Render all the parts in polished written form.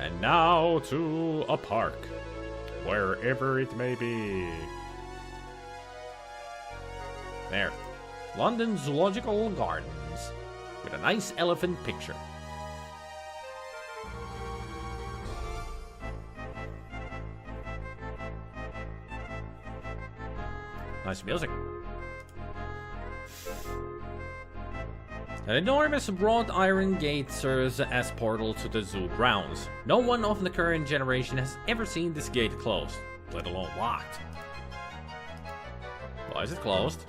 And now to a park. Wherever it may be. There. London Zoological Gardens. With a nice elephant picture. Nice music. An enormous wrought iron gate serves as portal to the zoo grounds. No one of the current generation has ever seen this gate closed, let alone locked. Why is it closed?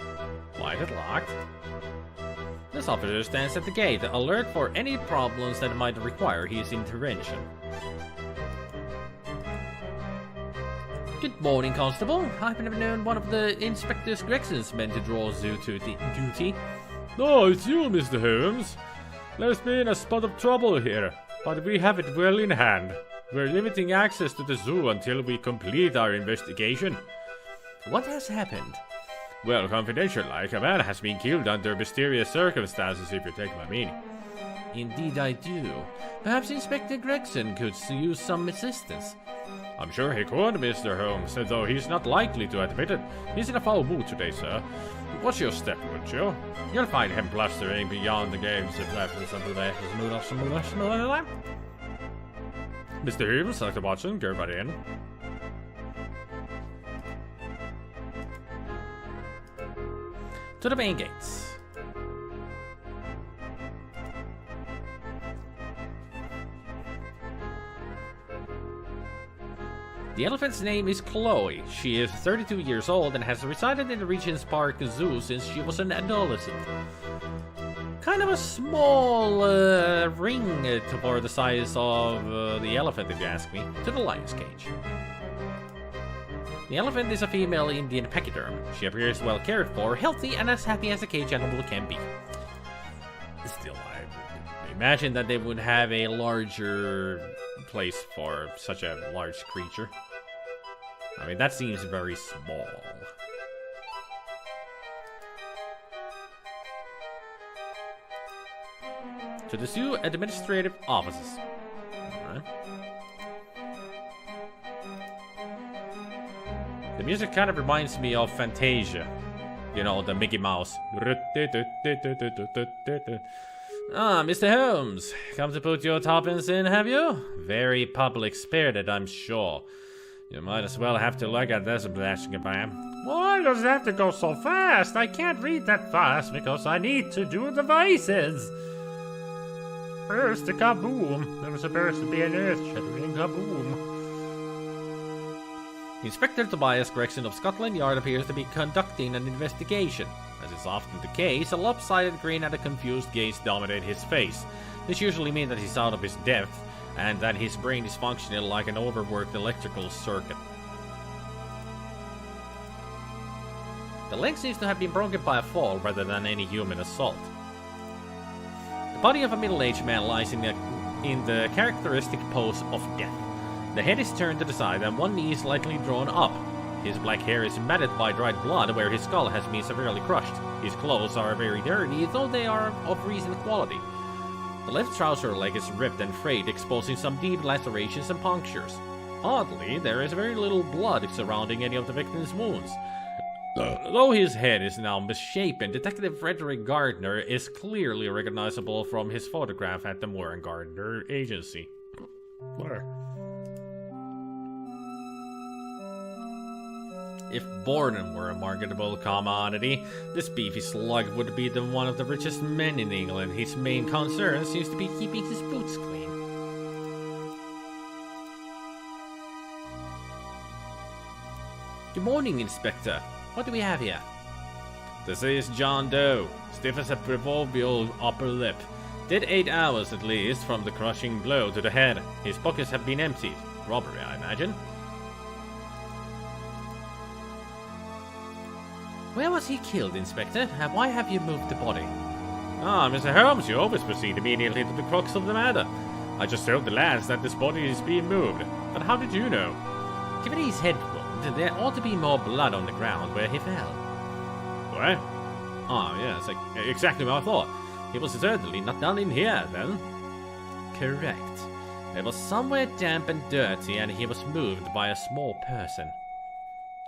Why is it locked? This officer stands at the gate, alert for any problems that might require his intervention. Good morning, Constable. I've never known one of the Inspector Gregson's men to draw zoo duty. Oh, it's you, Mr. Holmes. There's been a spot of trouble here, but we have it well in hand. We're limiting access to the zoo until we complete our investigation. What has happened? Well, confidential, like a man has been killed under mysterious circumstances, if you take my meaning. Indeed I do. Perhaps Inspector Gregson could use some assistance. I'm sure he could, Mr. Holmes, though he's not likely to admit it. He's in a foul mood today, sir. Watch your step, would you? You'll find him blustering beyond the games of left and something there. Mr. Holmes, Dr. Watson, go right in. To the main gates. The elephant's name is Chloe. She is 32 years old and has resided in the Regent's Park Zoo since she was an adolescent. Kind of a small ring for the size of the elephant, if you ask me, to the lion's cage. The elephant is a female Indian pachyderm. She appears well cared for, healthy, and as happy as a cage animal can be. Still, I imagine that they would have a larger place for such a large creature. I mean, that seems very small. To the zoo administrative offices. Alright. The music kind of reminds me of Fantasia. You know, the Mickey Mouse. Ah, Mr. Holmes, come to put your tuppence in, have you? Very public-spirited, I'm sure. You might as well have to look at this bam. Why does it have to go so fast? I can't read that fast because I need to do the voices. First, the kaboom. There was supposed to be an earth-shattering kaboom. Inspector Tobias Gregson of Scotland Yard appears to be conducting an investigation. As is often the case, a lopsided grin and a confused gaze dominate his face. This usually means that he's out of his depth, and that his brain is functioning like an overworked electrical circuit. The leg seems to have been broken by a fall rather than any human assault. The body of a middle-aged man lies in the characteristic pose of death. The head is turned to the side and one knee is slightly drawn up. His black hair is matted by dried blood where his skull has been severely crushed. His clothes are very dirty, though they are of recent quality. The left trouser leg is ripped and frayed, exposing some deep lacerations and punctures. Oddly, there is very little blood surrounding any of the victim's wounds. Though his head is now misshapen, Detective Frederick Gardner is clearly recognizable from his photograph at the Moore & Gardner agency. Where? If Borden were a marketable commodity, this beefy slug would be one of the richest men in England. His main concern seems to be keeping his boots clean. Good morning, Inspector. What do we have here? This is John Doe, stiff as a proverbial upper lip. Dead 8 hours at least from the crushing blow to the head. His pockets have been emptied. Robbery, I imagine. Where was he killed, Inspector? And why have you moved the body? Ah, Mr. Holmes, you always proceed immediately to the crux of the matter. I just told the lads that this body is being moved. But how did you know? Given his head wound, there ought to be more blood on the ground where he fell. What? Ah, yes, exactly what I thought. He was certainly not down in here, then. Correct. It was somewhere damp and dirty, and he was moved by a small person.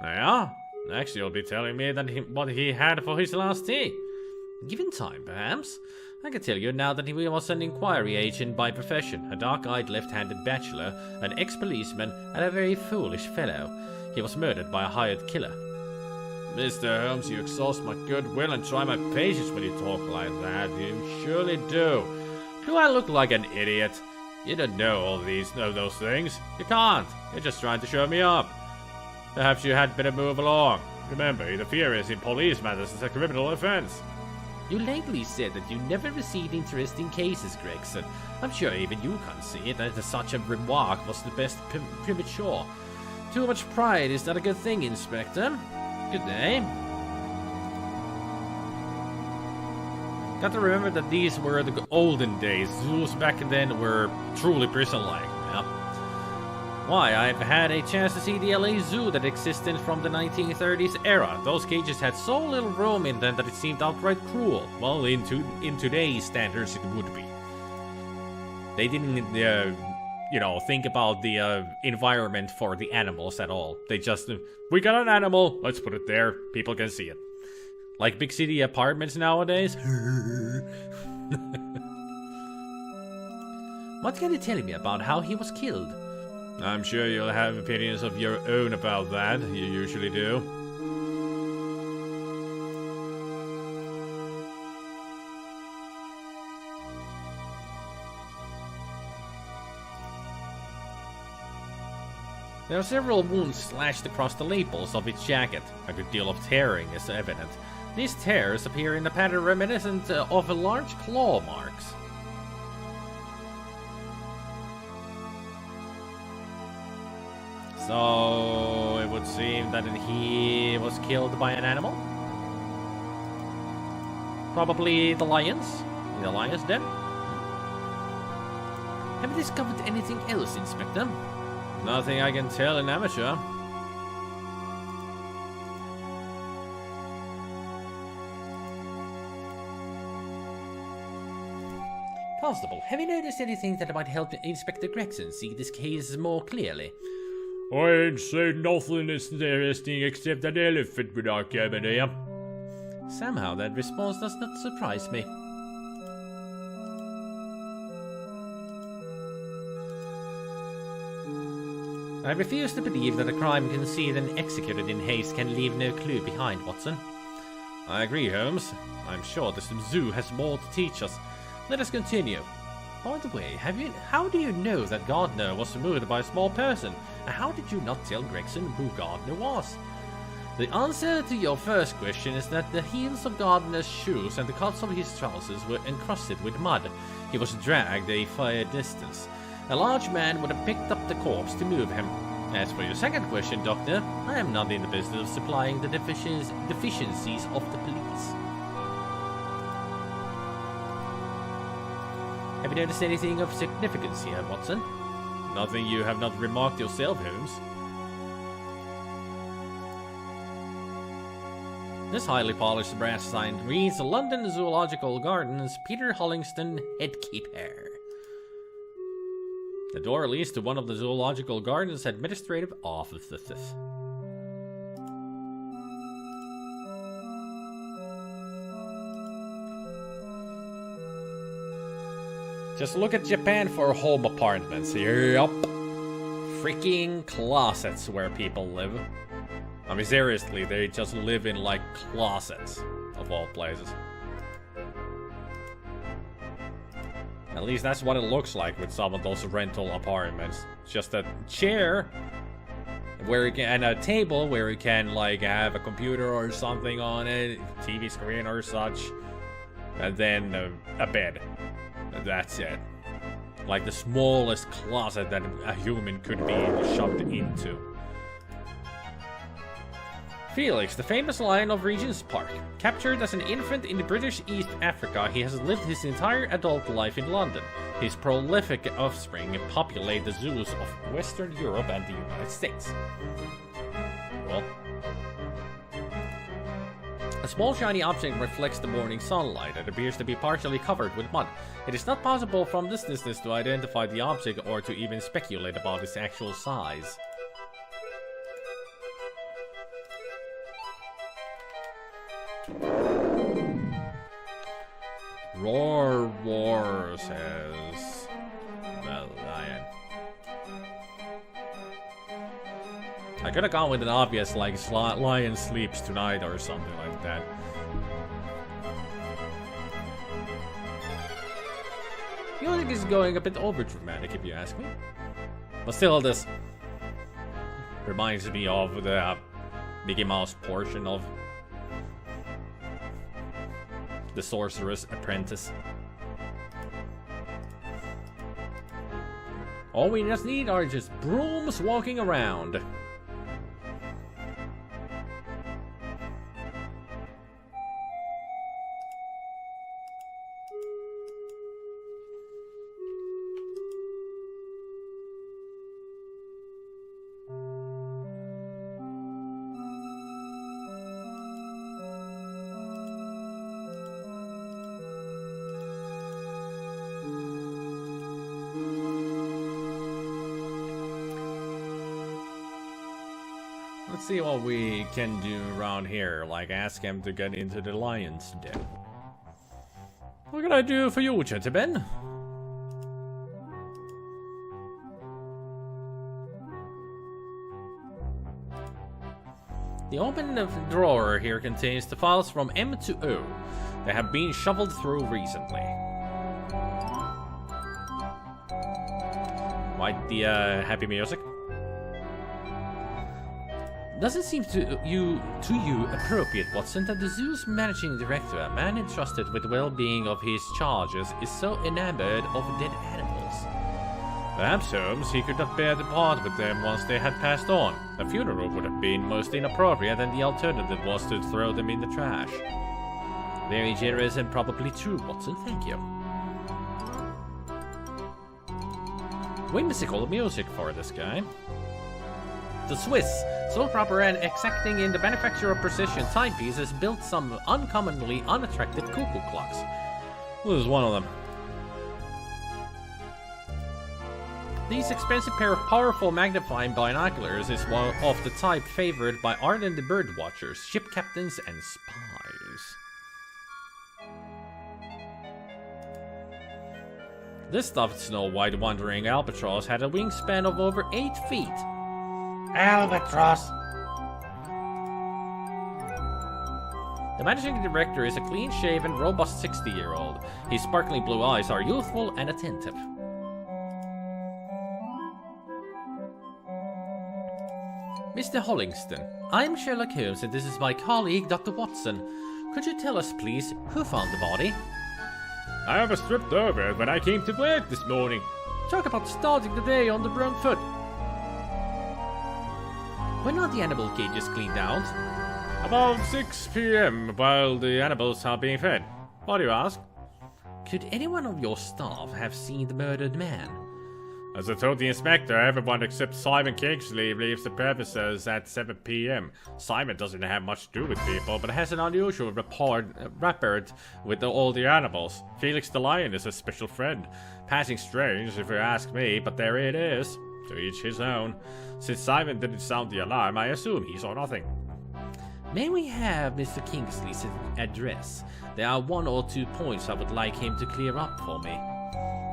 Yeah? Next you'll be telling me that what he had for his last tea. Given time, perhaps. I can tell you now that he was an inquiry agent by profession, a dark-eyed left-handed bachelor, an ex-policeman, and a very foolish fellow. He was murdered by a hired killer. Mr. Holmes, you exhaust my goodwill and try my patience when you talk like that. You surely do. Do I look like an idiot? You don't know all those things. You can't. You're just trying to show me up. Perhaps you had better move along. Remember, interference in police matters is a criminal offense. You lately said that you never received interesting cases, Gregson. I'm sure even you can't see it, that such a remark was the best premature. Too much pride is not a good thing, Inspector. Good day. Got to remember that these were the olden days. Zoos back then were truly prison-like. Yeah. Why, I've had a chance to see the LA Zoo that existed from the 1930s era. Those cages had so little room in them that it seemed outright cruel. Well, in today's standards, it would be. They didn't, think about the environment for the animals at all. They just, we got an animal, let's put it there, people can see it. Like big city apartments nowadays. What can you tell me about how he was killed? I'm sure you'll have opinions of your own about that. You usually do. There are several wounds slashed across the lapels of its jacket. A good deal of tearing is evident. These tears appear in a pattern reminiscent of large claw marks. So it would seem that he was killed by an animal? Probably the lions? The lion's den? Have you discovered anything else, Inspector? Nothing I can tell an amateur. Constable, have you noticed anything that might help Inspector Gregson see this case more clearly? I ain't seen nothing interesting except an elephant when I came in here. Somehow that response does not surprise me. I refuse to believe that a crime conceived and executed in haste can leave no clue behind, Watson. I agree, Holmes. I'm sure this zoo has more to teach us. Let us continue. By the way, how do you know that Gardner was murdered by a small person? And how did you not tell Gregson who Gardner was? The answer to your first question is that the heels of Gardner's shoes and the cuffs of his trousers were encrusted with mud. He was dragged a fair distance. A large man would have picked up the corpse to move him. As for your second question, Doctor, I am not in the business of supplying the deficiencies of the police. Have you noticed anything of significance here, Watson? Nothing you have not remarked yourself, Holmes. This highly polished brass sign reads London Zoological Gardens, Peter Hollingston, Headkeeper. The door leads to one of the Zoological Gardens' administrative offices. Just look at Japan for home apartments. Yup. Freaking closets where people live. I mean, seriously, they just live in, like, closets, of all places. At least that's what it looks like with some of those rental apartments. Just a chair, where you can, and a table where you can, like, have a computer or something on it, TV screen or such, and then a bed. That's it. Like the smallest closet that a human could be shoved into. Felix, the famous lion of Regent's Park. Captured as an infant in the British East Africa, he has lived his entire adult life in London. His prolific offspring populate the zoos of Western Europe and the United States. Well, A small shiny object reflects the morning sunlight and appears to be partially covered with mud. It is not possible from this distance to identify the object or to even speculate about its actual size. Roar, says the lion. I could have gone with an obvious, like, lion sleeps tonight or something like that. Music is going a bit over-dramatic, if you ask me. But still, this reminds me of the Mickey Mouse portion of The Sorcerer's Apprentice. All we just need are just brooms walking around. Let's see what we can do around here, like ask him to get into the lion's den. What can I do for you, gentlemen? The open drawer here contains the files from M to O that have been shuffled through recently. Quite the happy music. Doesn't seem to you appropriate, Watson, that the zoo's managing director, a man entrusted with the well-being of his charges, is so enamored of dead animals. Perhaps, Holmes, he could not bear to part with them once they had passed on. A funeral would have been most inappropriate, and the alternative was to throw them in the trash. Very generous and probably true, Watson, thank you. Whimsical music for this guy. The Swiss, so proper and exacting in the manufacture of precision timepieces, built some uncommonly unattractive cuckoo clocks. This is one of them. This expensive pair of powerful magnifying binoculars is one of the type favored by ardent bird watchers, ship captains, and spies. This stuffed Snow White wandering albatross had a wingspan of over 8 feet. Albatross! The managing director is a clean-shaven, robust 60-year-old. His sparkling blue eyes are youthful and attentive. Mr. Hollingston, I'm Sherlock Holmes and this is my colleague, Dr. Watson. Could you tell us, please, who found the body? I was tripped over when I came to work this morning. Talk about starting the day on the wrong foot. When are the animal cages cleaned out? About 6 p.m. while the animals are being fed. Why do you ask? Could anyone of your staff have seen the murdered man? As I told the inspector, everyone except Simon Kingsley leaves the premises at 7 p.m. Simon doesn't have much to do with people, but has an unusual rapport with all the animals. Felix the lion is a special friend. Passing strange, if you ask me, but there it is. To each his own. Since Simon didn't sound the alarm, I assume he saw nothing. May we have Mr. Kingsley's address? There are 1 or 2 points I would like him to clear up for me.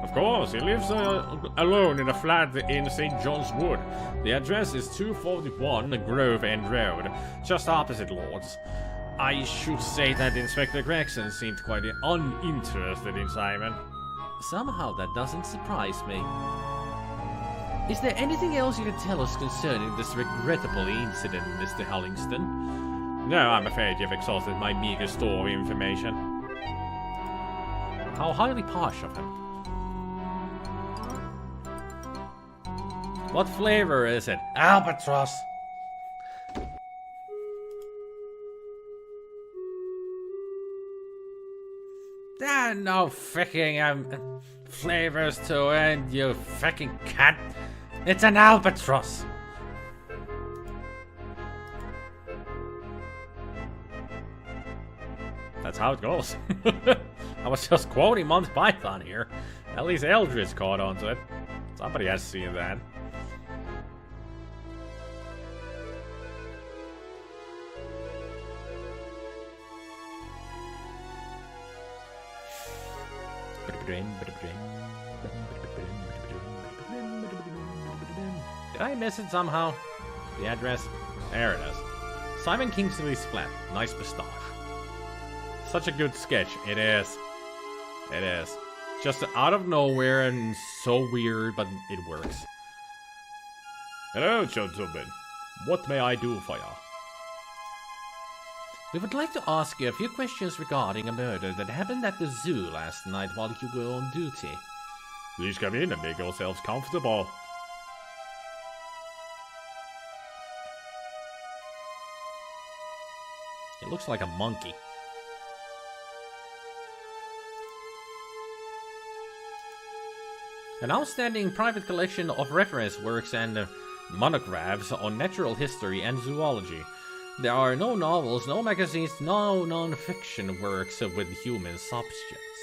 Of course, he lives alone in a flat in St. John's Wood. The address is 241 Grove End Road, just opposite Lord's. I should say that Inspector Gregson seemed quite uninterested in Simon. Somehow that doesn't surprise me. Is there anything else you can tell us concerning this regrettable incident, Mr. Hollingston? No, I'm afraid you've exhausted my meager store of information. How highly posh of him. What flavor is it? Albatross! There are no freaking flavors to it, you freaking cat. It's an albatross. That's how it goes. I was just quoting Monty Python here. At least Eldridge caught on to it. Somebody has seen that. Did I miss it somehow? The address? There it is. Simon Kingsley's flat. Nice moustache. Such a good sketch. It is. It is. Just out of nowhere and so weird, but it works. Hello, gentlemen. What may I do for you? We would like to ask you a few questions regarding a murder that happened at the zoo last night while you were on duty. Please come in and make yourselves comfortable. It looks like a monkey. An outstanding private collection of reference works and monographs on natural history and zoology. There are no novels, no magazines, no non-fiction works with human subjects.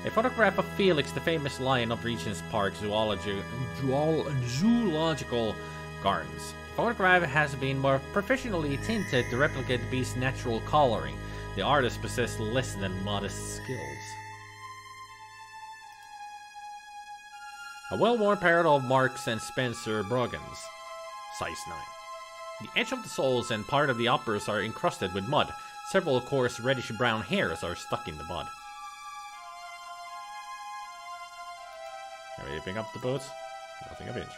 A photograph of Felix, the famous lion of Regent's Park Zoological Gardens. The photograph has been more professionally tinted to replicate the beast's natural coloring. The artist possessed less than modest skills. A well-worn pair of Marks and Spencer Brogans, size 9. The edge of the soles and part of the uppers are encrusted with mud. Several coarse reddish-brown hairs are stuck in the mud. Are we picking up the boots? Nothing of interest.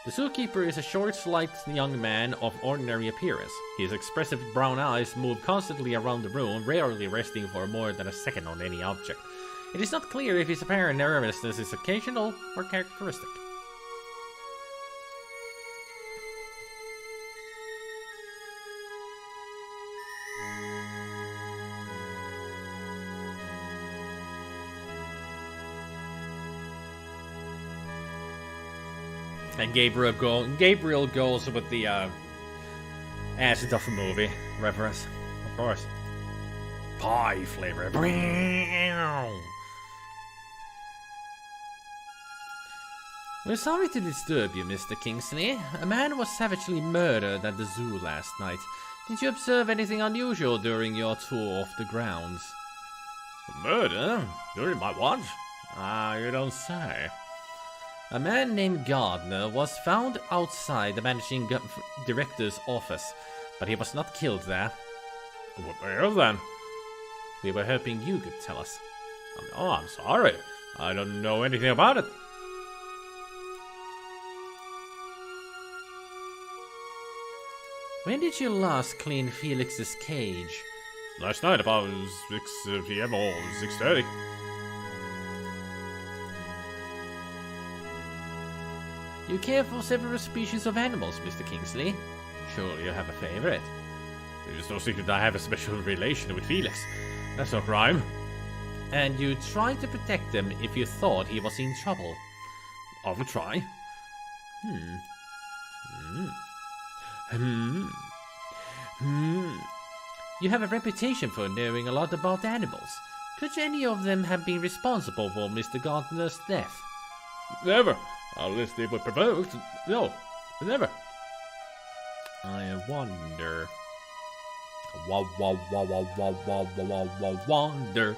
The zookeeper is a short, slight young man of ordinary appearance. His expressive brown eyes move constantly around the room, rarely resting for more than a second on any object. It is not clear if his apparent nervousness is occasional or characteristic. And Gabriel goes with the acid of a movie reference, of course. Pie flavor. We're sorry to disturb you, Mr. Kingsley. A man was savagely murdered at the zoo last night. Did you observe anything unusual during your tour of the grounds? Murder? During my watch? You don't say. A man named Gardner was found outside the managing director's office, but he was not killed there. Where then? We were hoping you could tell us. Oh, I'm sorry. I don't know anything about it. When did you last clean Felix's cage? Last night about 6 p.m. or 6:30. You care for several species of animals, Mr. Kingsley. Surely you have a favorite. It's no secret I have a special relation with Felix. That's no crime. And you tried to protect him if you thought he was in trouble. I will try. You have a reputation for knowing a lot about animals. Could any of them have been responsible for Mr. Gardner's death? Never. Unless they were provoked. No, never. I wonder. Wonder.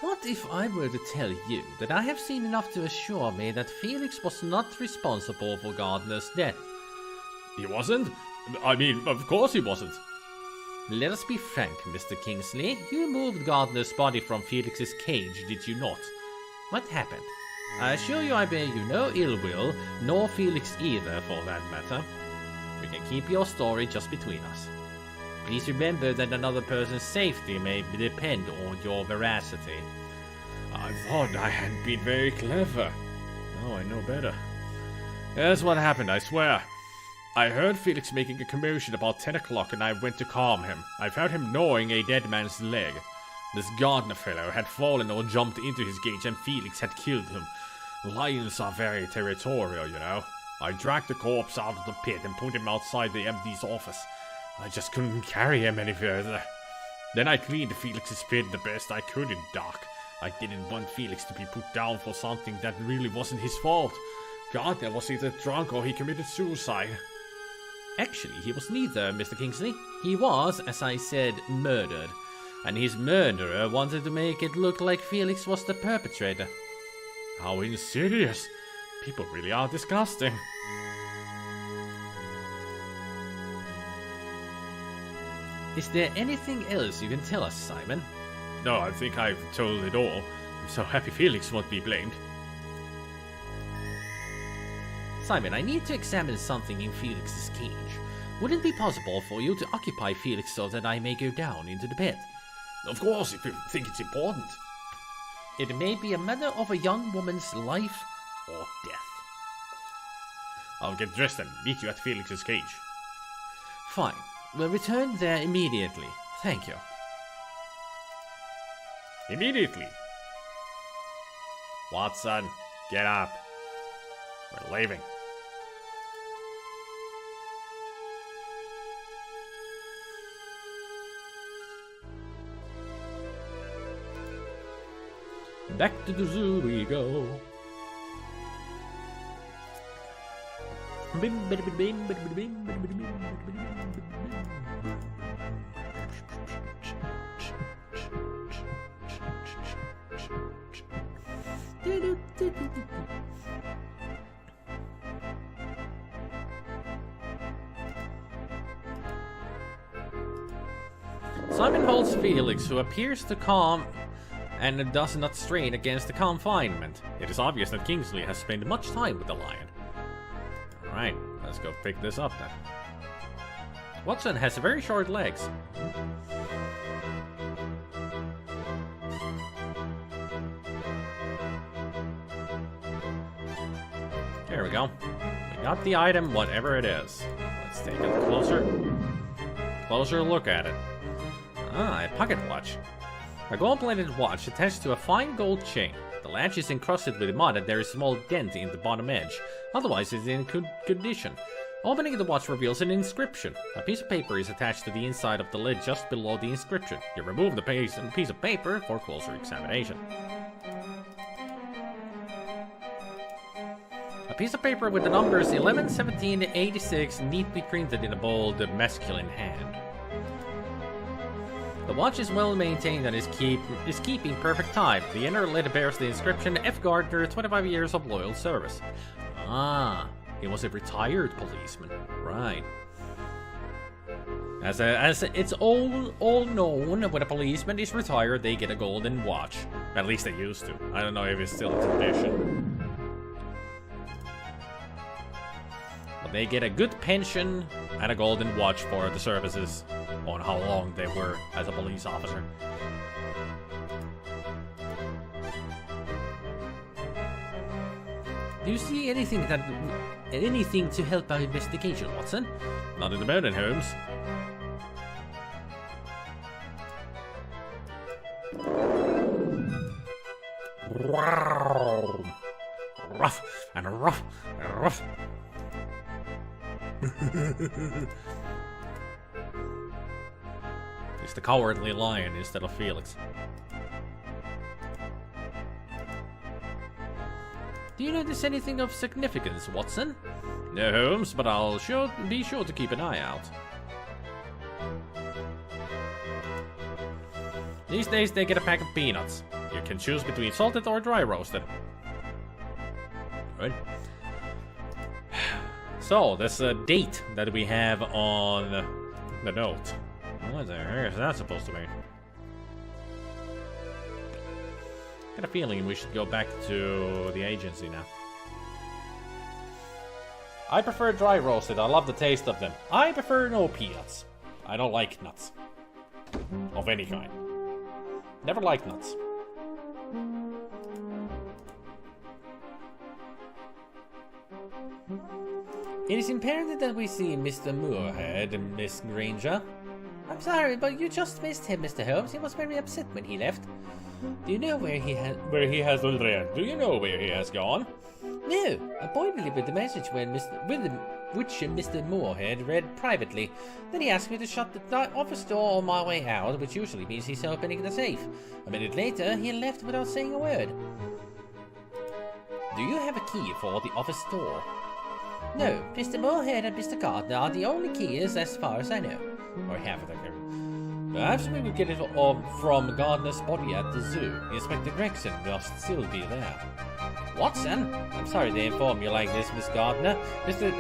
What if I were to tell you that I have seen enough to assure me that Felix was not responsible for Gardner's death? He wasn't? I mean, of course he wasn't. Let us be frank, Mr. Kingsley. You moved Gardner's body from Felix's cage, did you not? What happened? I assure you I bear you no ill will, nor Felix either, for that matter. We can keep your story just between us. Please remember that another person's safety may depend on your veracity. I thought I had been very clever. Now I know better. Here's what happened, I swear. I heard Felix making a commotion about 10 o'clock and I went to calm him. I found him gnawing a dead man's leg. This Gardner fellow had fallen or jumped into his cage and Felix had killed him. Lions are very territorial, you know. I dragged the corpse out of the pit and put him outside the MD's office. I just couldn't carry him any further. Then I cleaned Felix's pit the best I could in dock. I didn't want Felix to be put down for something that really wasn't his fault. God, that was either drunk or he committed suicide. Actually, he was neither, Mr. Kingsley. He was, as I said, murdered. And his murderer wanted to make it look like Felix was the perpetrator. How insidious. People really are disgusting. Is there anything else you can tell us, Simon? No, I think I've told it all. I'm so happy Felix won't be blamed. Simon, I need to examine something in Felix's cage. Would it be possible for you to occupy Felix so that I may go down into the pit? Of course, if you think it's important. It may be a matter of a young woman's life or death. I'll get dressed and meet you at Felix's cage. Fine. We'll return there immediately. Thank you. Immediately. Watson, get up. We're leaving. Back to the zoo we go. Simon holds Felix, who appears to calm and does not strain against the confinement. It is obvious that Kingsley has spent much time with the lion. Alright, let's go pick this up then. Watson has very short legs. There we go. We got the item, whatever it is. Let's take a closer look at it. Ah, a pocket watch. A gold-plated watch attached to a fine gold chain. The latch is encrusted with mud and there is a small dent in the bottom edge. Otherwise, it's in good condition. Opening the watch reveals an inscription. A piece of paper is attached to the inside of the lid just below the inscription. You remove the piece of paper for closer examination. A piece of paper with the numbers 11, 17, 86 neatly printed in a bold masculine hand. The watch is well maintained and is keeping perfect time. The inner lid bears the inscription F. Gardner, 25 years of loyal service. Ah, he was a retired policeman. Right. As it's all known, when a policeman is retired, they get a golden watch. At least they used to. I don't know if it's still a tradition. But they get a good pension and a golden watch for the services on how long they were as a police officer. Do you see anything to help our investigation, Watson? Not in the mountain, Holmes. Rough and rough and rough. It's the cowardly lion instead of Felix. Do you notice anything of significance, Watson? No, Holmes, but I'll be sure to keep an eye out. These days they get a pack of peanuts. You can choose between salted or dry roasted. Good. So, this date that we have on the note. What the heck is that supposed to mean? Got a feeling we should go back to the agency now. I prefer dry roasted. I love the taste of them. I prefer no peanuts. I don't like nuts. Of any kind. Never liked nuts. It is imperative that we see Mr. Moorhead, Miss Granger. I'm sorry, but you just missed him, Mr. Holmes. He was very upset when he left. Do you know where he has... Do you know where he has gone? No, I pointed with the message which Mr. Moorhead read privately. Then he asked me to shut the office door on my way out, which usually means he's opening the safe. A minute later, he left without saying a word. Do you have a key for the office door? No, Mr. Moorhead and Mr. Gardner are the only keys as far as I know. Or half of them. Perhaps we will get it from Gardner's body at the zoo. Inspector Gregson must still be there. Watson? I'm sorry to inform you like this, Miss Gardner. Mr.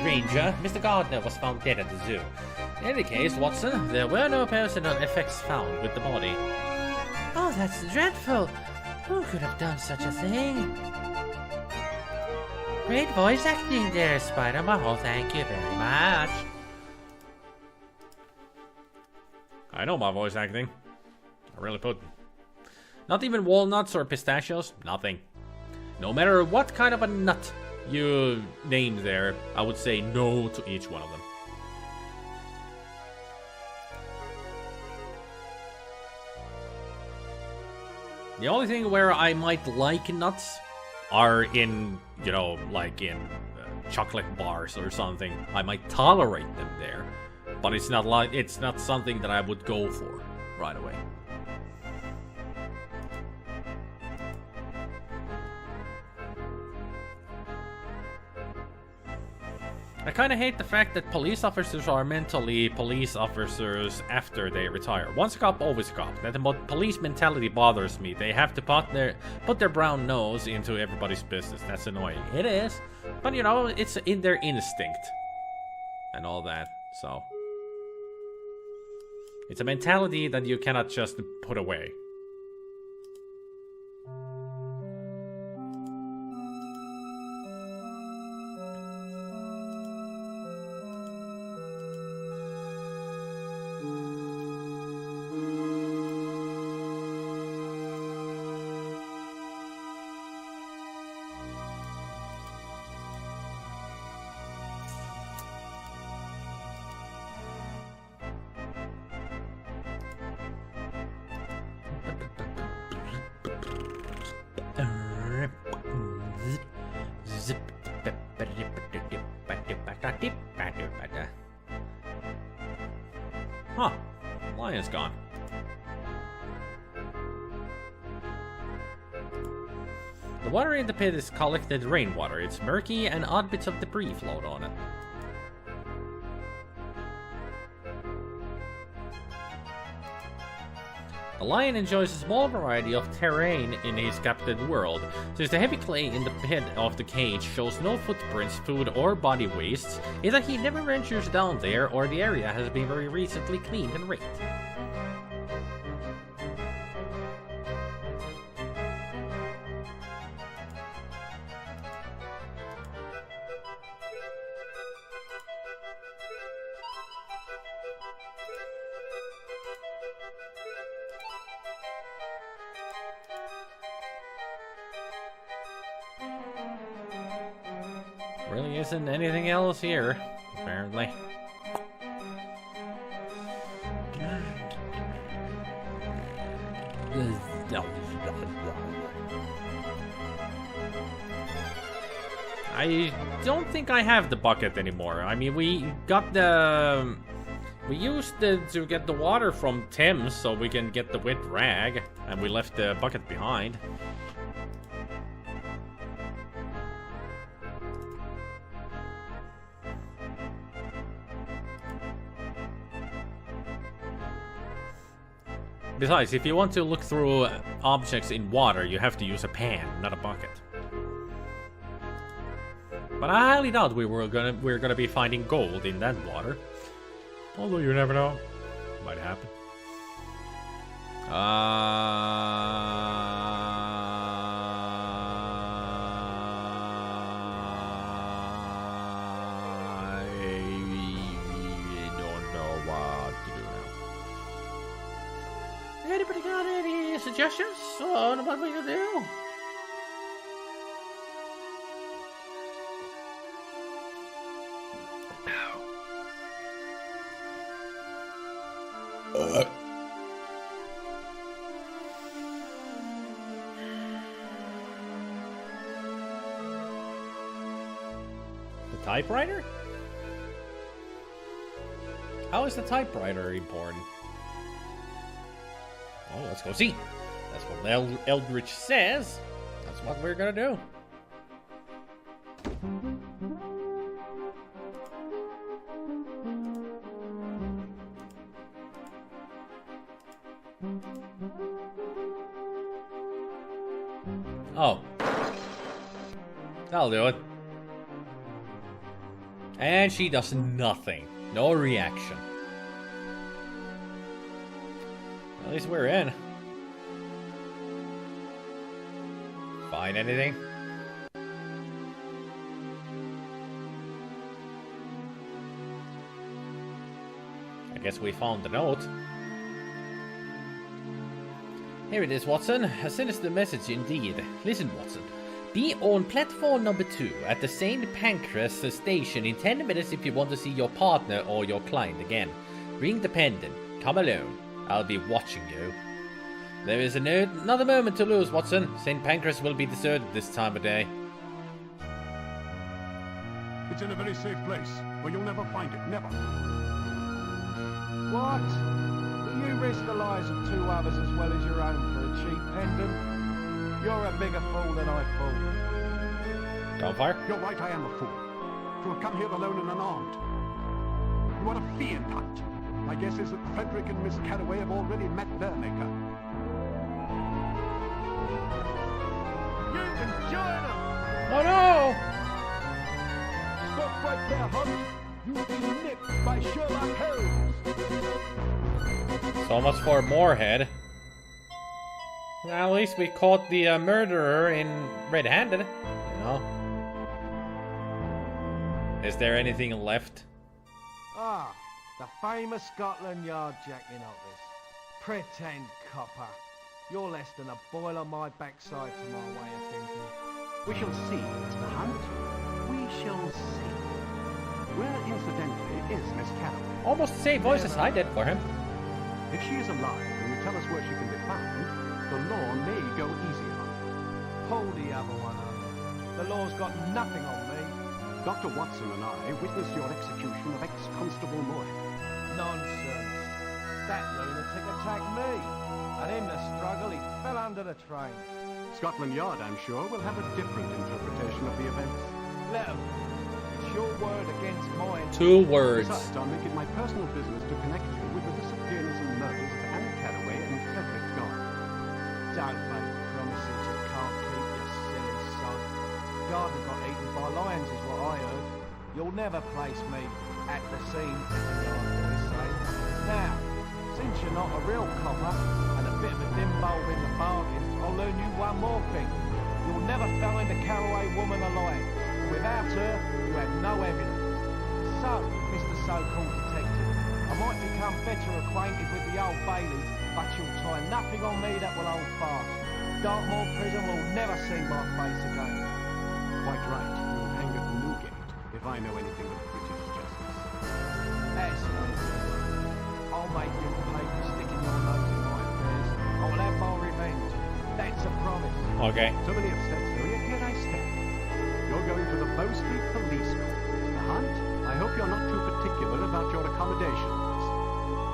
Granger, Mr. Gardner was found dead at the zoo. In any case, Watson, there were no personal effects found with the body. Oh, that's dreadful. Who could have done such a thing? Great voice acting there, SpiderMwa. Oh, thank you very much. I know my voice acting. I really put. Not even walnuts or pistachios? Nothing. No matter what kind of a nut you named there, I would say no to each one of them. The only thing where I might like nuts are in, you know, like in chocolate bars or something. I might tolerate them there, but it's not something that I would go for right away. I kind of hate the fact that police officers are mentally police officers after they retire. Once a cop, always a cop. That the police mentality bothers me. They have to put their brown nose into everybody's business. That's annoying. It is. But you know, it's in their instinct. And all that. So. It's a mentality that you cannot just put away. Huh. Lion's gone. The water in the pit is collected rainwater. It's murky and odd bits of debris float on it. The lion enjoys a small variety of terrain in his captured world, since the heavy clay in the pit of the cage shows no footprints, food, or body wastes. Either he never ventures down there, or the area has been very recently cleaned and raked. Really isn't anything else here, apparently. I don't think I have the bucket anymore. I mean, we used it to get the water from Thames so we can get the wet rag, and we left the bucket behind. Besides, if you want to look through objects in water, you have to use a pan, not a bucket. But I highly doubt we're gonna be finding gold in that water. Although you never know, might happen. Anybody got any suggestions on what we can do? typewriter? How is the typewriter important? Oh, let's go see. That's what Eldritch says. That's what we're gonna do. Oh. That'll do it. And she does nothing. No reaction. At least we're in. Find anything? I guess we found the note. Here it is, Watson. A sinister message indeed. Listen, Watson. Be on platform number 2 at the St. Pancras station in 10 minutes if you want to see your partner or your client again. Ring the pendant. Come alone. I'll be watching you. There is another moment to lose, Watson. St. Pancras will be deserted this time of day. It's in a very safe place, where you'll never find it. Never. What? Will you risk the lives of 2 others as well as your own for a cheap pendant? You're a bigger fool than I thought. Gunfire? You're right, I am a fool. To have come here alone and unarmed. You are a fiend hunt. My guess is that Frederick and Miss Carraway have already met their maker. You can join them! Oh no! Stop right there, Hunt! You've been nipped by Sherlock Holmes! So much for Moorhead. Well, at least we caught the murderer in red-handed, you know. Is there anything left? Ah, the famous Scotland Yard jacking office. Pretend copper. You're less than a boil on my backside to my way of thinking. We shall see, Mr. Hunt. We shall see. Where, incidentally, is Miss Carraway? Almost the same voice as I did for him. If she is alive and you tell us where she can be found, the law may go easy on her. Pull the other one over. The law's got nothing on me. Dr. Watson and I witnessed your execution of ex-Constable Moorhead. Nonsense. That lunatic attacked me. And in the struggle, he fell under the train. Scotland Yard, I'm sure, will have a different interpretation of the events. Let 'em. It's your word against mine. 2 words. Besides, I'll make it my personal business to connect you with the disappearance and murders of Anne Carraway and Frederick Gardner. Don't make promises you can't keep, you silly son. Gardner got eaten by lions is what I heard. You'll never place me at the scene, as the yard boys say. Now, since you're not a real copper, and a bit of a dim bulb in the bargain, I'll learn you one more thing. You'll never find a Carraway woman alive. Without her, you have no evidence. So, Mr. So-called detective, I might become better acquainted with the Old Bailey, but you'll tie nothing on me that will hold fast. Dartmoor prison will never see my face again. Quite right. You'll hang at Newgate, if I know anything of British justice. That's no good. I'll make you pay for sticking your nose in my affairs. I will have my revenge. That's a promise. Okay. So many have said so, yet here I stand. You're going to the Bow Street Police Court, Mr. Hunt. I hope you're not too particular about your accommodations.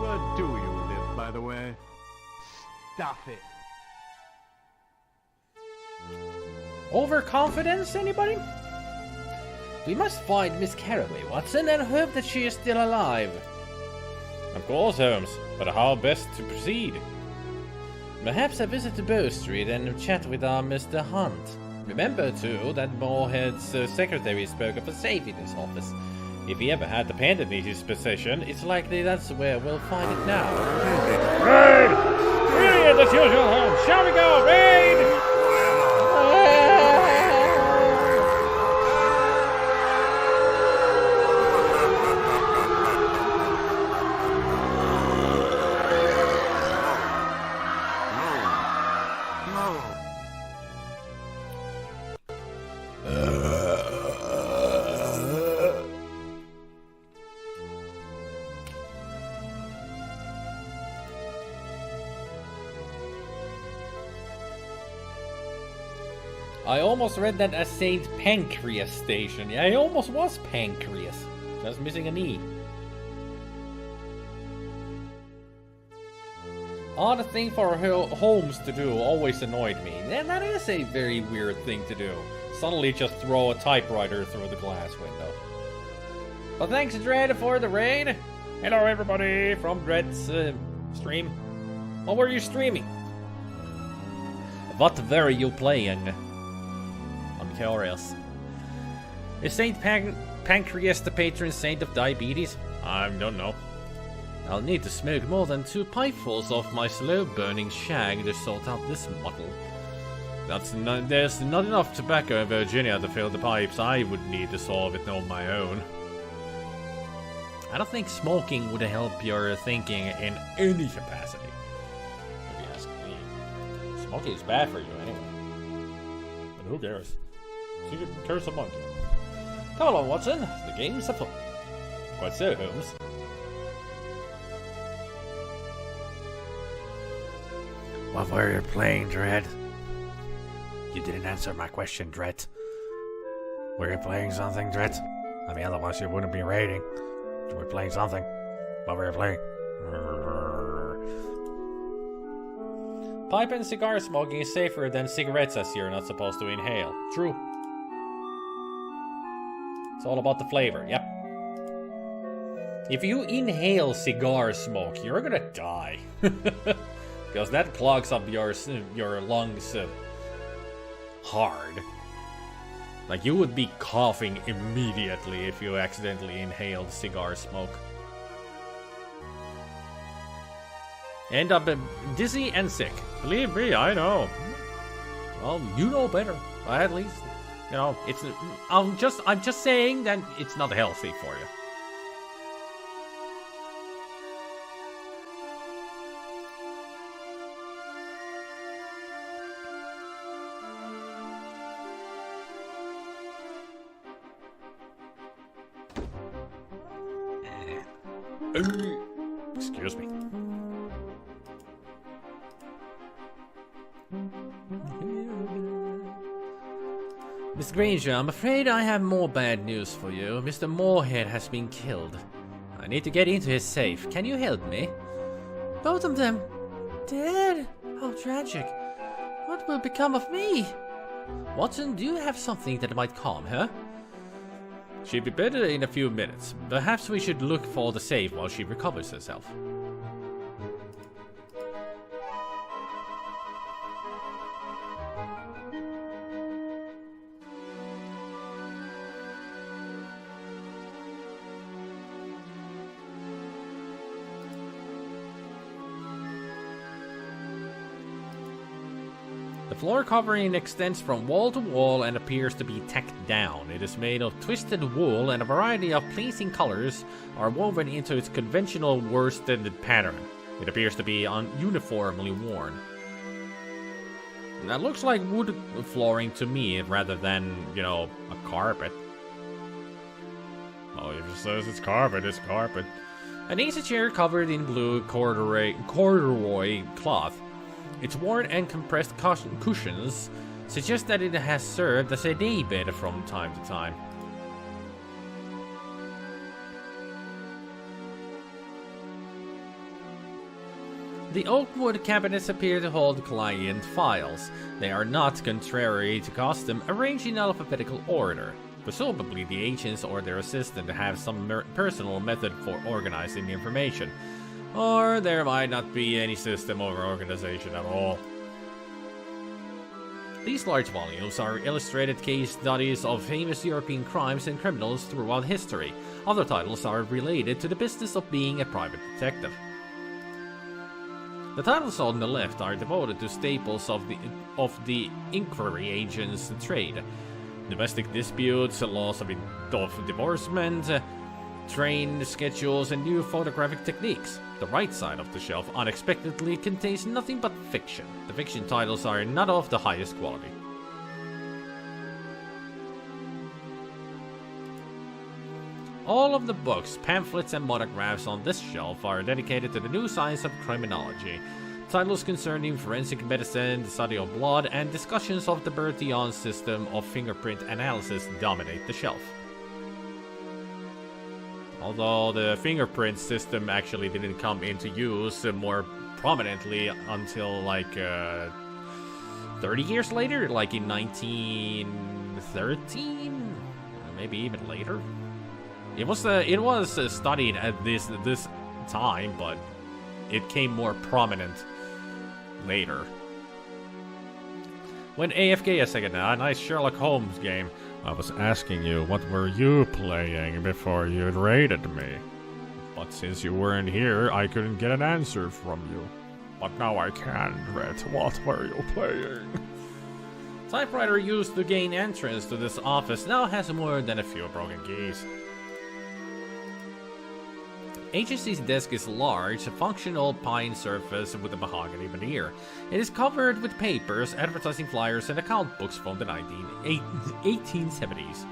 Where do you live, by the way? Stuff it. Overconfidence, anybody? We must find Miss Carraway, Watson, and hope that she is still alive. Of course, Holmes, but how best to proceed? Perhaps a visit to Bow Street and chat with our Mr. Hunt. Remember, too, that Moorhead's secretary spoke of a safe in his office. If he ever had the pendant in his possession, it's likely that's where we'll find it now. Raid! Brilliant as usual, Holmes. Shall we go? Raid! I almost read that as Saint Pancreas Station. Yeah, it almost was Pancreas. Just missing an E. Odd thing for Holmes to do always annoyed me. And that is a very weird thing to do. Suddenly just throw a typewriter through the glass window. But thanks, Dread, for the raid. Hello, everybody, from Dread's stream. What were you streaming? What were you playing? I'm curious. Is Saint Pancreas the patron saint of diabetes? I don't know. I'll need to smoke more than 2 pipefuls of my slow-burning shag to sort out this muddle. There's not enough tobacco in Virginia to fill the pipes. I would need to solve it on my own. I don't think smoking would help your thinking in any capacity. If you ask me. Smoking is bad for you anyway. But who cares? See, cares a monkey. Come along, Watson. The game's afoot. Quite so, Holmes. What were you playing, Dredd? You didn't answer my question, Dredd. Were you playing something, Dredd? I mean, otherwise you wouldn't be raiding. You were playing something. What were you playing? Pipe and cigar smoking is safer than cigarettes, as you're not supposed to inhale. True. It's all about the flavor, yep. If you inhale cigar smoke, you're gonna die. Because that clogs up your lungs hard. Like, you would be coughing immediately if you accidentally inhaled cigar smoke. End up dizzy and sick. Believe me, I know. Well, you know better. At least, you know, it's. I'm just saying that it's not healthy for you. Excuse me. Miss Granger, I'm afraid I have more bad news for you. Mr. Moorhead has been killed. I need to get into his safe. Can you help me? Both of them dead? How tragic. What will become of me? Watson, do you have something that might calm her? She'll be better in a few minutes. Perhaps we should look for the safe while she recovers herself. The floor covering extends from wall to wall and appears to be tacked down. It is made of twisted wool, and a variety of pleasing colors are woven into its conventional worsted pattern. It appears to be uniformly worn. That looks like wood flooring to me, rather than, you know, a carpet. Oh, it just says it's carpet, it's carpet. An easy chair covered in blue corduroy cloth. Its worn and compressed cushions suggest that it has served as a daybed from time to time. The oak wood cabinets appear to hold client files. They are not, contrary to custom, arranged in alphabetical order. Presumably the agents or their assistant have some personal method for organizing the information. Or there might not be any system or organization at all. These large volumes are illustrated case studies of famous European crimes and criminals throughout history. Other titles are related to the business of being a private detective. The titles on the left are devoted to staples of the inquiry agent's trade. Domestic disputes, laws of divorcement, train schedules, and new photographic techniques. The right side of the shelf unexpectedly contains nothing but fiction. The fiction titles are not of the highest quality. All of the books, pamphlets, and monographs on this shelf are dedicated to the new science of criminology. Titles concerning forensic medicine, the study of blood, and discussions of the Bertillon system of fingerprint analysis dominate the shelf. Although the fingerprint system actually didn't come into use more prominently until like 30 years later, like in 1913, maybe even later. It was studied at this time, but it came more prominent later. When AFK a second now, a nice Sherlock Holmes game. I was asking you what were you playing before you'd raided me. But since you weren't here, I couldn't get an answer from you. But now I can, Red. What were you playing? Typewriter used to gain entrance to this office now has more than a few broken keys. HSC's desk is large, a functional pine surface with a mahogany veneer. It is covered with papers, advertising flyers, and account books from the 1870s.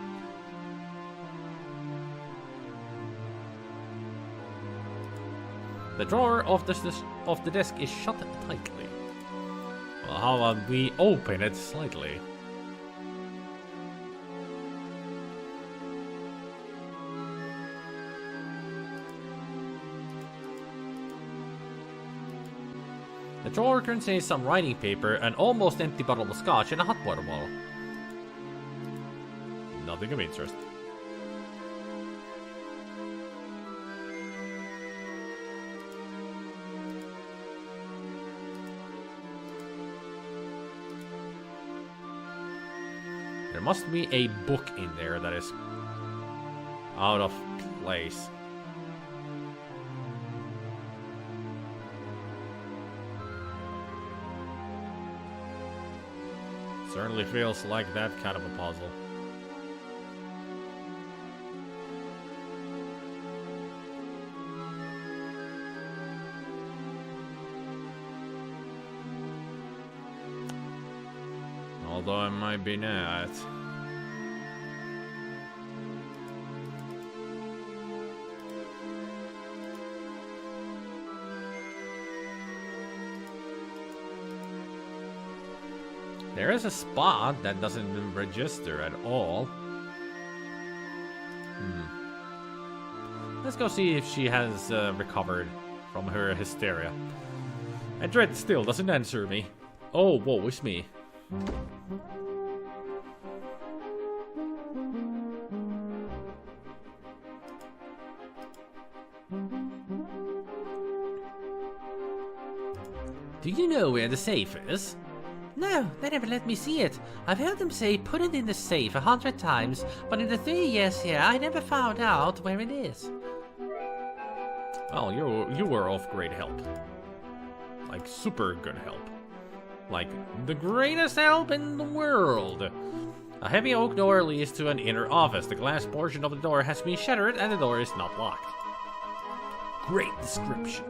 The drawer of the desk is shut tightly. Well, how about we open it slightly? The drawer contains some writing paper, an almost empty bottle of scotch, and a hot water bottle. Nothing of interest. There must be a book in there that is out of place. Certainly feels like that kind of a puzzle. Although I might be not. There is a spot that doesn't register at all. Let's go see if she has recovered from her hysteria. And Dread still doesn't answer me. Oh, woe is me. Do you know where the safe is? No, they never let me see it. I've heard them say put it in the safe 100 times, but in the 3 years here, I never found out where it is. Well, you were of great help. Like, super good help. Like, the greatest help in the world. A heavy oak door leads to an inner office. The glass portion of the door has been shattered and the door is not locked. Great description.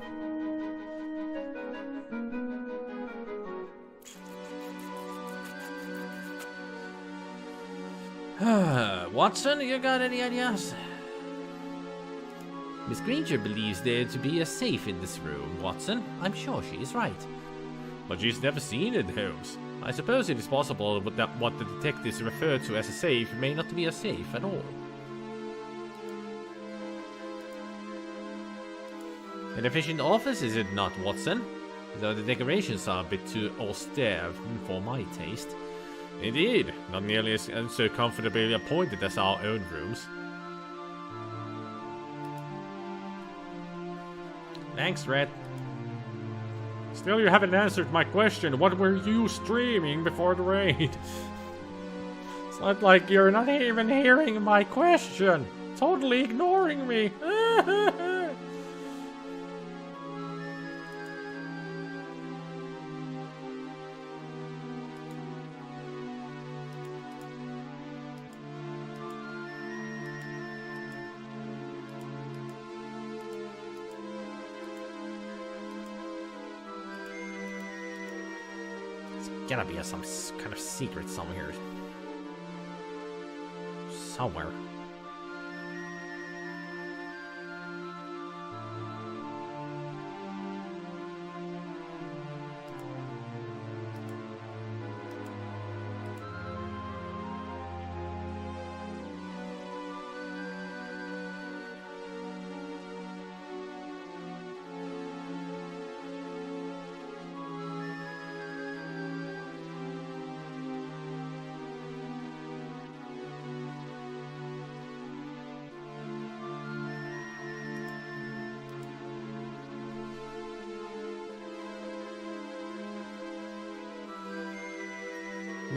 Watson, you got any ideas? Miss Granger believes there to be a safe in this room, Watson. I'm sure she is right. But she's never seen it, Holmes. I suppose it is possible that what the detectives refer to as a safe may not be a safe at all. An efficient office, is it not, Watson? Though the decorations are a bit too austere for my taste. Indeed, not nearly as so comfortably appointed as our own rooms. Thanks, Red. Still, you haven't answered my question. What were you streaming before the raid? It's not like you're not even hearing my question. Totally ignoring me. Gotta be some kind of secret somewhere. Somewhere.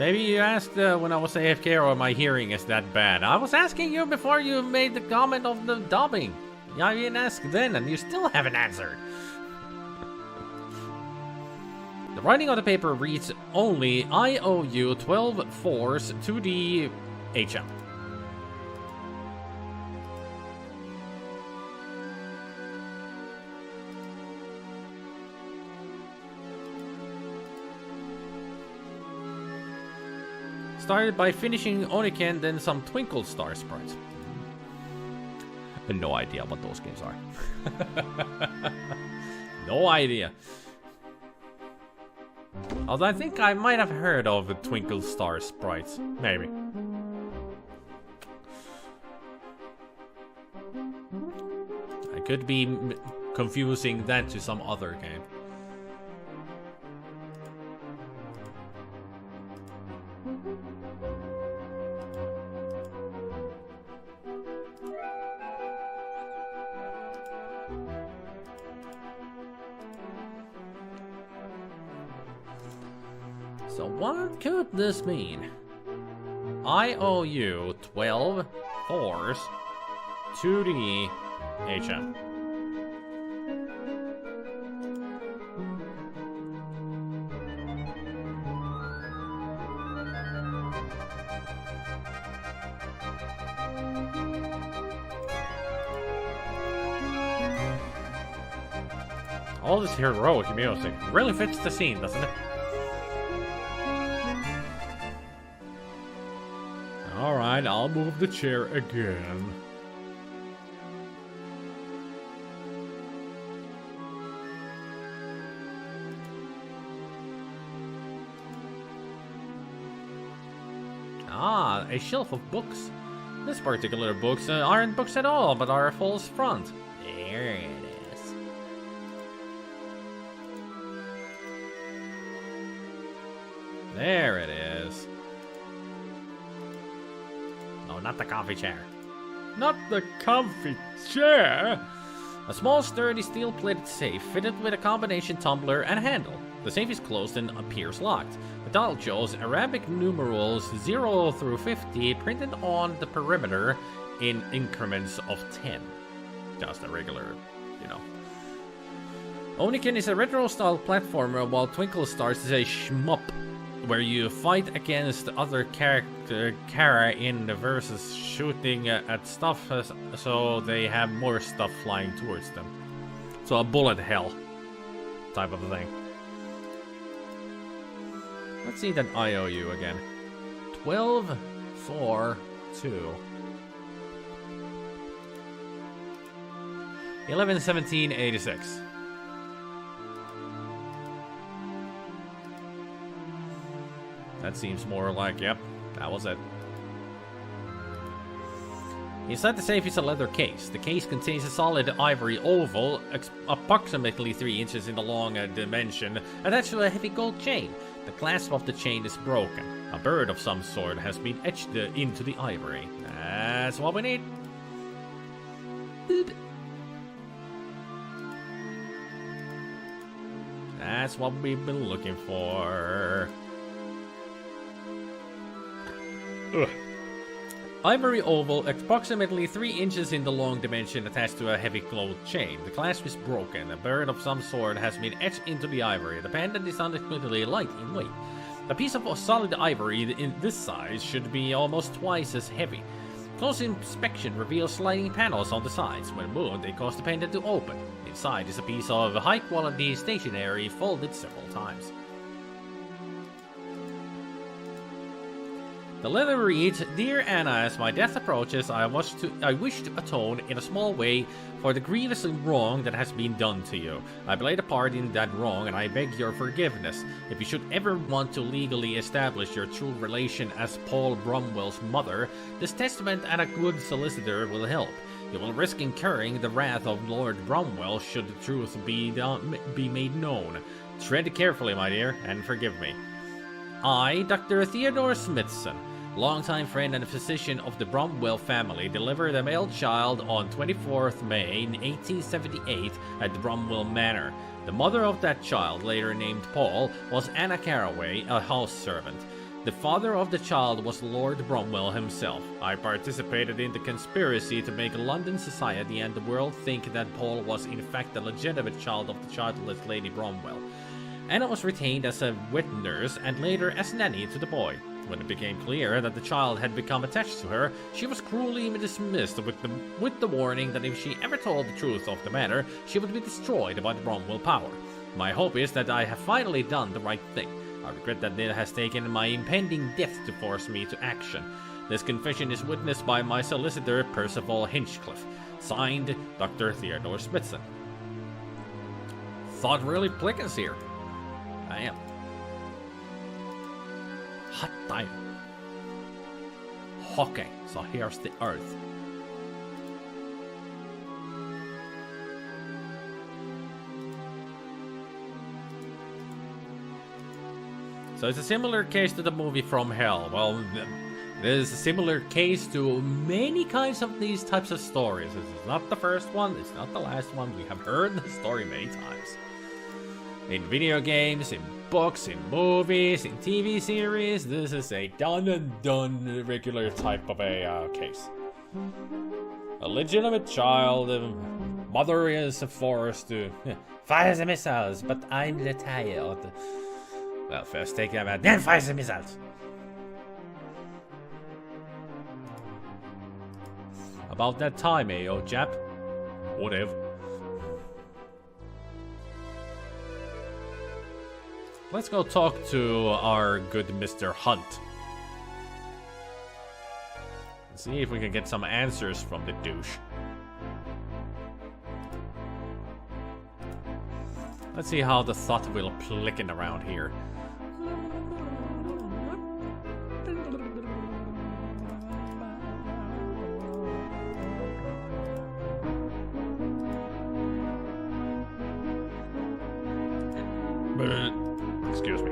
Maybe you asked when I was AFK or my hearing is that bad. I was asking you before you made the comment of the dubbing. I didn't ask then and you still haven't answered. The writing on the paper reads only IOU 12 4s 2D HM. Started by finishing Oniken, then some Twinkle Star sprites. No idea what those games are. No idea. Although I think I might have heard of the Twinkle Star sprites. Maybe. I could be confusing that to some other game. So what could this mean? IOU 12 4s 2D HM. All this heroic music really fits the scene, doesn't it? Alright, I'll move the chair again. Ah, a shelf of books. This particular books aren't books at all, but are a false front. There it is. There it is. Oh, not the comfy chair. Not the comfy chair! A small, sturdy, steel-plated safe fitted with a combination tumbler and handle. The safe is closed and appears locked. The dial shows Arabic numerals 0 through 50 printed on the perimeter in increments of 10. Just a regular, you know. Oniken is a retro-style platformer, while Twinkle Stars is a shmup, where you fight against other Kara in the versus shooting at stuff so they have more stuff flying towards them. So a bullet hell type of thing. Let's see that IOU again. 12 4 2 11/17/86. That seems more like, yep, that was it. Inside the safe is a leather case. The case contains a solid ivory oval, approximately 3 inches in the long dimension, attached to a heavy gold chain. The clasp of the chain is broken. A bird of some sort has been etched into the ivory. That's what we need. That's what we've been looking for. Ugh. Ivory oval, approximately 3 inches in the long dimension, attached to a heavy gold chain. The clasp is broken. A bird of some sort has been etched into the ivory. The pendant is unexpectedly light in weight. A piece of solid ivory in this size should be almost twice as heavy. Close inspection reveals sliding panels on the sides. When moved, they cause the pendant to open. Inside is a piece of high-quality stationery folded several times. The letter reads, Dear Anna, as my death approaches, I wish to atone in a small way for the grievous wrong that has been done to you. I played a part in that wrong, and I beg your forgiveness. If you should ever want to legally establish your true relation as Paul Bromwell's mother, this testament and a good solicitor will help. You will risk incurring the wrath of Lord Bromwell should the truth be made known. Tread carefully, my dear, and forgive me. I, Dr. Theodore Smithson, longtime friend and physician of the Bromwell family, delivered a male child on 24th May 1878 at the Bromwell Manor. The mother of that child, later named Paul, was Anna Caraway, a house servant. The father of the child was Lord Bromwell himself. I participated in the conspiracy to make London society and the world think that Paul was in fact the legitimate child of the childless Lady Bromwell. Anna was retained as a wet nurse and later as nanny to the boy. When it became clear that the child had become attached to her, she was cruelly dismissed with the warning that if she ever told the truth of the matter, she would be destroyed by the Bromwell power. My hope is that I have finally done the right thing. I regret that it has taken my impending death to force me to action. This confession is witnessed by my solicitor, Percival Hinchcliffe. Signed, Dr. Theodore Smithson. Thought really plickens here. I am. Hot damn. Okay, so here's the Earth. So it's a similar case to the movie From Hell. Well, there's a similar case to many kinds of these types of stories. This is not the first one, it's not the last one. We have heard the story many times. In video games, in books, in movies, in TV series, this is a done and done regular type of a case. A legitimate child, mother is forced to fire the missiles, but I'm retired. Well, first take them out, then fire the missiles. About that time, eh, old chap? Whatever. Let's go talk to our good Mr. Hunt. See if we can get some answers from the douche. Let's see how the thought will plicking around here. Excuse me.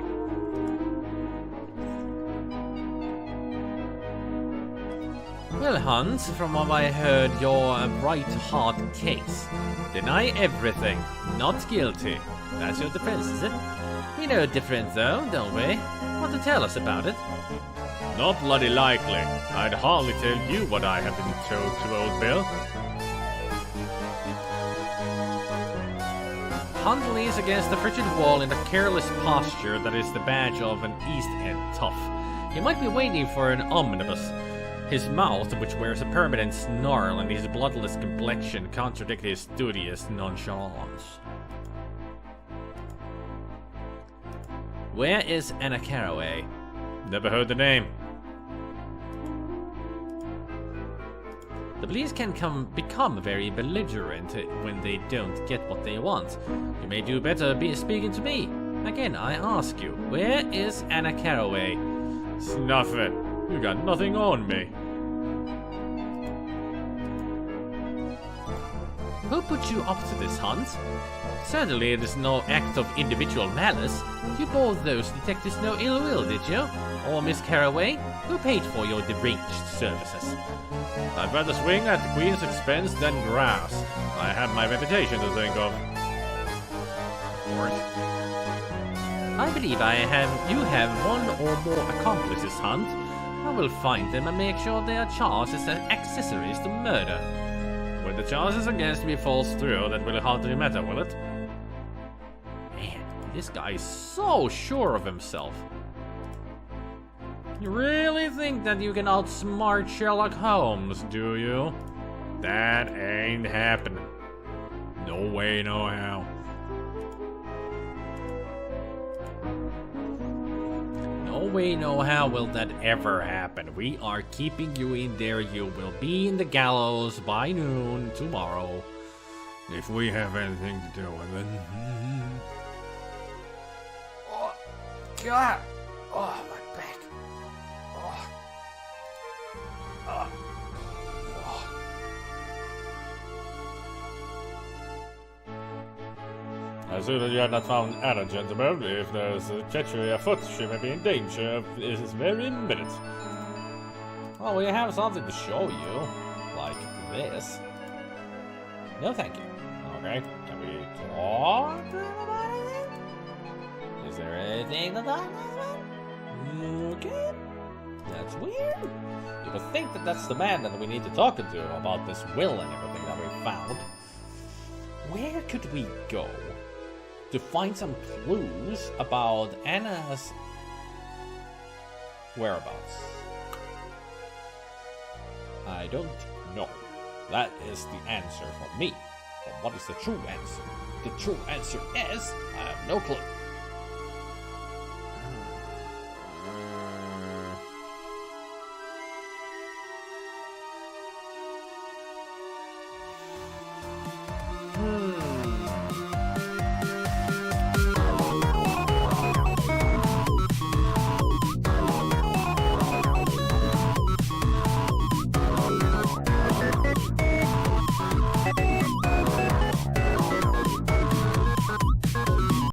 Well, Hunt, from what I heard, you're a right hard case. Deny everything, not guilty. That's your defense, is it? We know different though, don't we? Want to tell us about it? Not bloody likely. I'd hardly tell you what I have been told to old Bill. Hunt leans against the frigid wall in a careless posture that is the badge of an East End tough. He might be waiting for an omnibus. His mouth, which wears a permanent snarl, and his bloodless complexion contradict his studious nonchalance. Where is Anna Carraway? Never heard the name. The police can become very belligerent when they don't get what they want. You may do better speaking to me. Again, I ask you, where is Anna Carraway? Snuff it. You got nothing on me. Who put you up to this, Hunt? Certainly it is no act of individual malice. You bore those detectives no ill will, did you? Or Miss Carraway? Who paid for your deranged services? I'd rather swing at the Queen's expense than grass. I have my reputation to think of. I believe you have one or more accomplices, Hunt. I will find them and make sure they are charged as accessories to murder. When the charges against me falls through, that will hardly matter, will it? Man, this guy is so sure of himself. You really think that you can outsmart Sherlock Holmes, do you? That ain't happening. No way, no how. No way, no how will that ever happen. We are keeping you in there. You will be in the gallows by noon tomorrow. If we have anything to do with it. Oh, God. Oh, my back. I see that you have not found Anna, gentlemen. If there's a treachery afoot, she may be in danger of this very minute. Well, we have something to show you. Like this. No, thank you. Okay, can we talk about it? Is there anything to talk about? Okay. That's weird. You would think that that's the man that we need to talk to about this will and everything that we found. Where could we go to find some clues about Anna's whereabouts? I don't know. That is the answer for me. But what is the true answer? The true answer is, I have no clue.